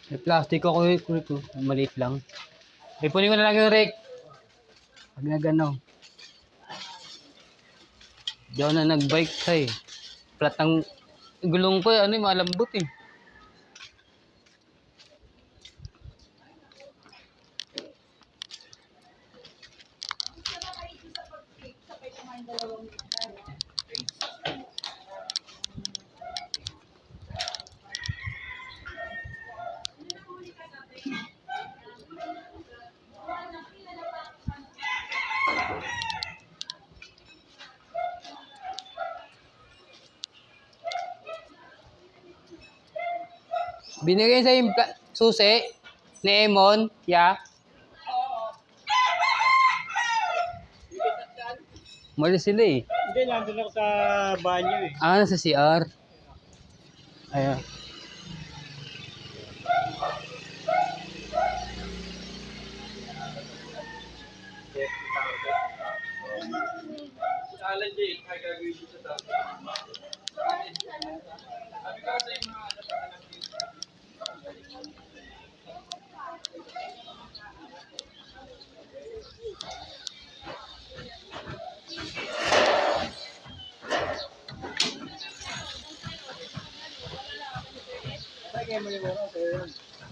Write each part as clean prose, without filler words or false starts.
May plastic ako ito. Maliit lang. Ipunin ko na lang yung rake. Pag na gano'n. Di ako na nag-bike ka eh. Flat ang gulong ko ano malambot eh. Binigay sa yung susi ni Emon, ya. Mali sila eh. Hindi, nandun ako sa banyo eh. Ah, nasa CR. Ayan. Alan J, ay gagawin dito sa taas.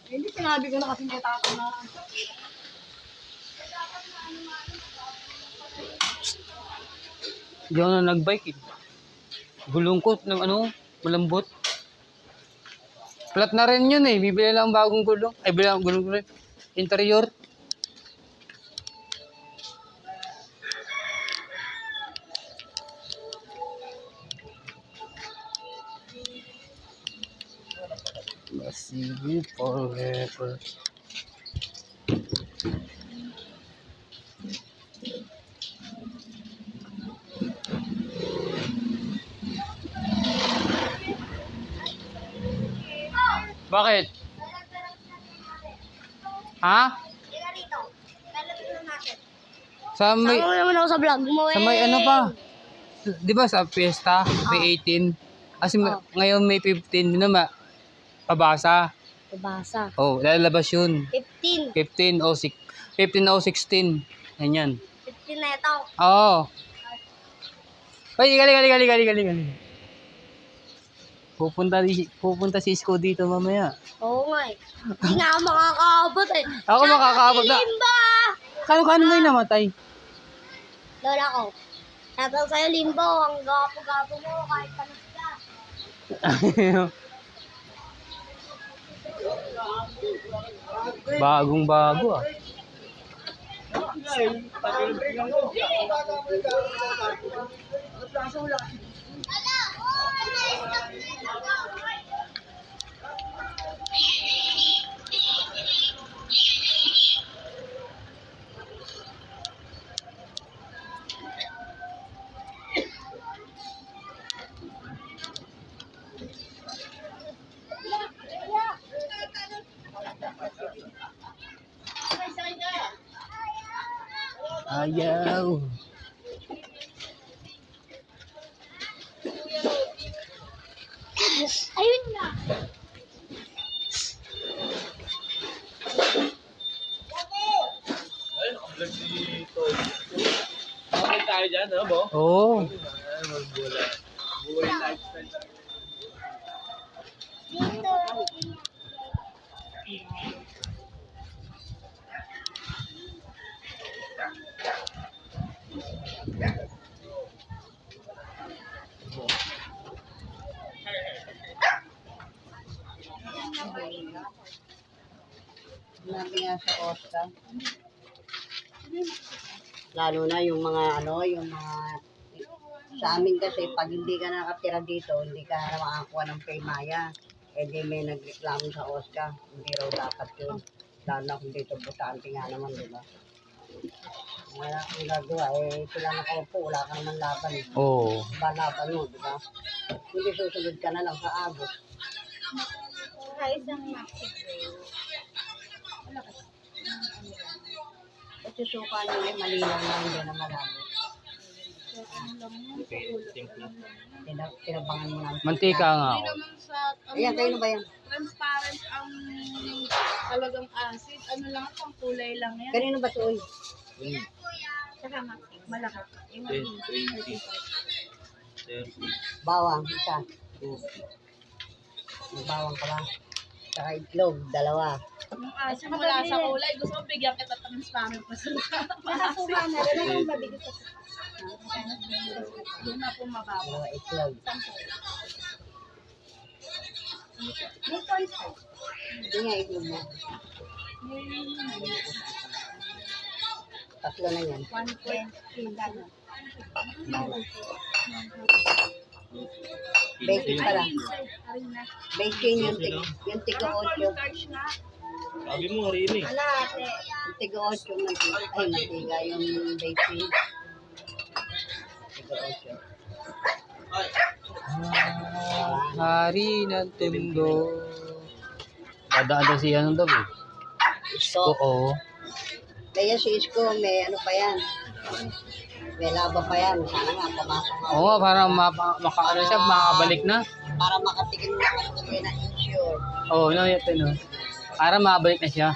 Hindi sinabi ko na kasi may tako na. Hindi ako na nag-bike eh. Gulong ko ng ano, malambot. Flat na rin yun eh. Bibili lang bagong gulong. Ay, bibili lang gulong rin. Interior. Masigi forever. Bakit? Ha? Sa may, Sama mo naman ako sa vlog mo eh. sa may ano pa? Di ba sa fiesta, May 18? Kasi ngayon May 15, din naman, pabasa. Pabasa. Oh, lalabas yun. 15. 15 o 16. Ganyan. 15 na ito. Oo. Ay, gali. Pupunta si Isko dito mamaya. Oo nga eh. Hindi nga ako makakaabot eh. Ako makakaabot na. Limba! Kano mo yung namatay? Lola ko. Shoutout sa'yo, Limbo. Ang gapo-gapo mo kahit panas ka. Bagong bago ah. Ayaw. Ayun na. Ay, nakablog dito. Okay tayo dyan, ano bo? Oo. Magbula. Buhay lifestyle. Dito. Sabi nga sa Oscar. Lalo na yung mga yung mga sa amin kasi pag hindi ka nakatira dito, hindi ka na makakuha ng Paymaya. Eh di may nagreklamo sa Oscar, hindi raw dapat yun. Lalo na kung dito butante nga naman, di ba? Wala kang gagawa, sila nakaupo, wala kang naman laban. Oo. Laban mo, di ba? Hindi susunod ka na lang sa abot. Isang maxi grill. At yung suka nila, malinaw na hindi na malabo. Tinabangan mo lang. Mantika nga. Hindi naman sa, Ayan, kayo ba yan? transparent ang talagang acid. Ano lang, pang kulay lang yan. Kanino ba ito? Uy? Saka malaki. Yung 20. 30. Bawang, isa. May bawang ka ba? Saka itlog, dalawa. Yung acid wala sa kulay. Gusto ko bigyan kita transparent na sila. Nakasuka na rin ang mabigit sa Doon na po mababa. Dalawa itlog. Hindi nga itlog mo. Tatlo na yan. 1.20. Basic pala. Basic yung tiga 8. Charge na. Sabi mo, Rini. Yung tiga 8 yung mantiga yung basic. Tiga 8. Hari ng tundo. Dadaan daw si ano daw eh. Isko. Oo. Kaya si Isko, may ano pa yan. May laban pa yan. Sana nga, pumasok nga. Oo, para makaano siya, makabalik na. Para makatikin mo kung kami na insure. Oo, no, ito no. Para makabalik na siya.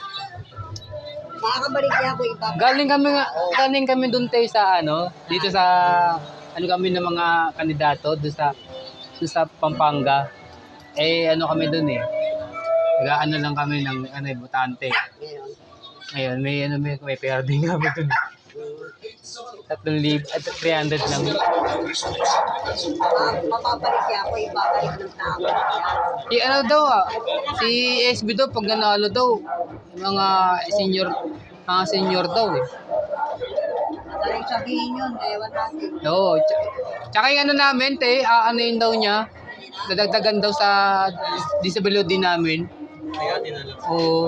Makakabalik niya ako iba. Galing kami doon tayo sa ano, dito sa ano kami ng mga kandidato doon sa Pampanga. Eh ano kami doon eh. Nag-ano lang kami ng ano, botante. Ngayon. Ngayon may pera din kami doon. 3,000 at 300 lang. Mapapalik niya ako, ibabalik ng tao. Ano daw si SB daw pag nanalo daw, mga senior daw eh. Madaling sabihin yun, ewan natin. Oo. Tsaka yung ano namin, ano yun daw niya, dadagdagan daw sa disability namin. Oo.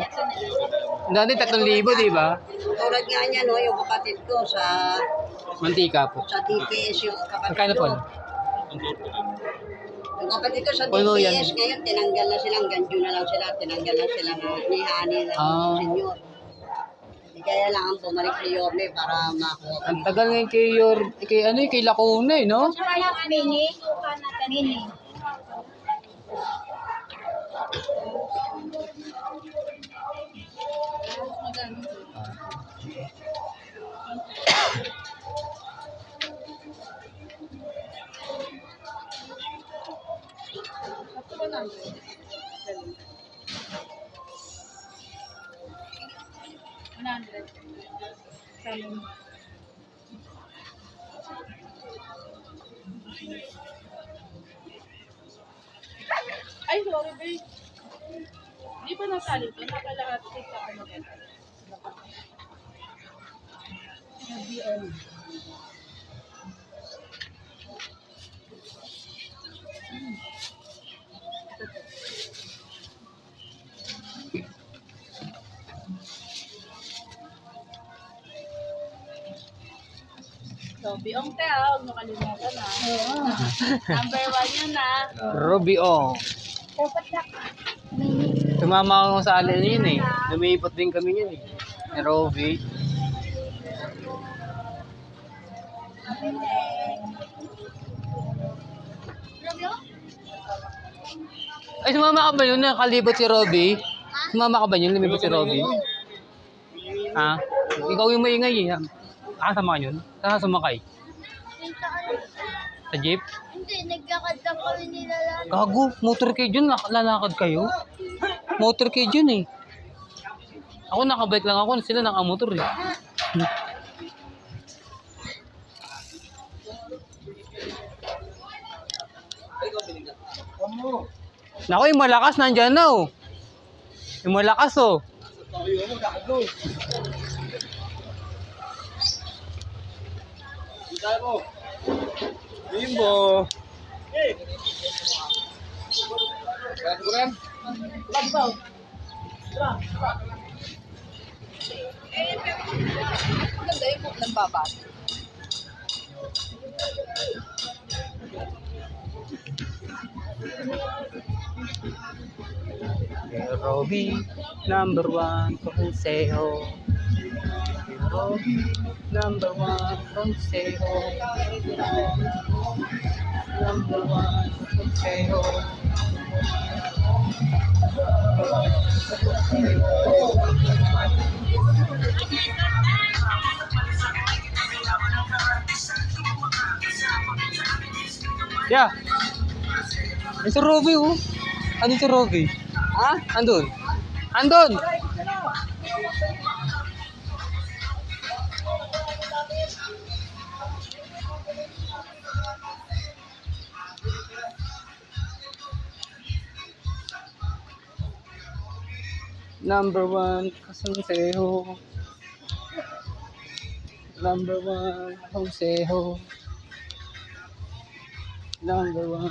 Dati 3,000, di ba? Tulad nga niya, no, yung kapatid ko sa Mantika po. DPS yung kapatid Magkano po? ko. Yung kapatid ko sa Puno yan. DPS ngayon, tinanggal na silang ganjo na lang sila, tinanggal na sila ng nihani ng senior. Di kaya lang ang bumalik ni Yorme para makuha Ang kami. tagal ngayon kay Lacuna eh, no? mini. Mini. Ay, sorry, babe. Di ba nasali ko? Nakalahat kita ka maganda. So, Biong te huwag mo kalimutan Number 1 yun Ruby O. Dapat na. Tumama ako sa alin yun eh. Lumiipot din kami yun eh. Ni Ruby. Ay, sumama ka ba yun? Nakalibot si Robby? Sumama ka ba yun? Lumibot si Robby? Ha? Ikaw yung maingay eh. Kasama ka yun? Saan sumakay? Sa jeep? Hindi, nagkakad lang kami nila lang. Gago, motorcade yun. Lalakad kayo? Motorcade yun eh. Ako nakabike lang ako. Sila nakamotor eh. Naku, yung malakas nandyan na oh. Yung malakas oh. Bimbo. Maganda yung book ng baba. Robby, number 1 consejo. Robby, Number one, consejo. Number one, consejo. Yeah. Ito Robby oh. Ano ito Robby? Ha? Andun. Andun! Number one, consejo. Number one, consejo. Number one.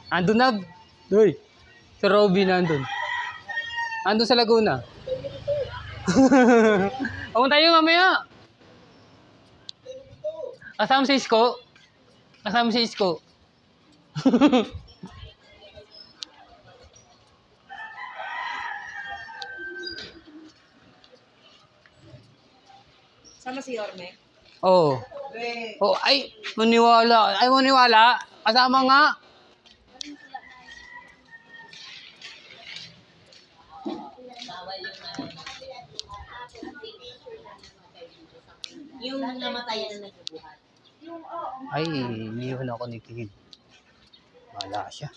Andun na. Uy. Si Robby na andun. Andun sa Laguna. Pumunta tayo mamaya. Kasama si Isko. Kasama si Isko. Sama si Yorme. Oo. Oh, ay, maniwala. Ay, maniwala. Kasama nga. Yung namatay na nagbubuhat. Ay, iniwan ako ni Kim. Wala siya.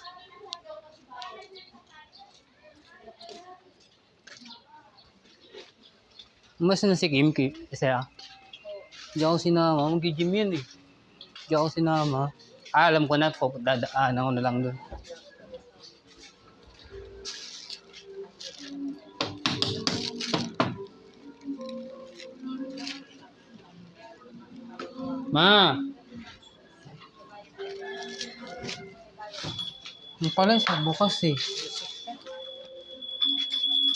Mas na si Kim, kasi hindi ako sinama. Mag-gym yan eh. Hindi ako sinama. Alam ko na, dadaan ako na lang doon. Ma! Yung pala siya, bukas eh.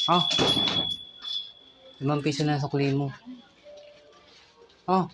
Ah. 5 piso na sa kuli mo. Ah.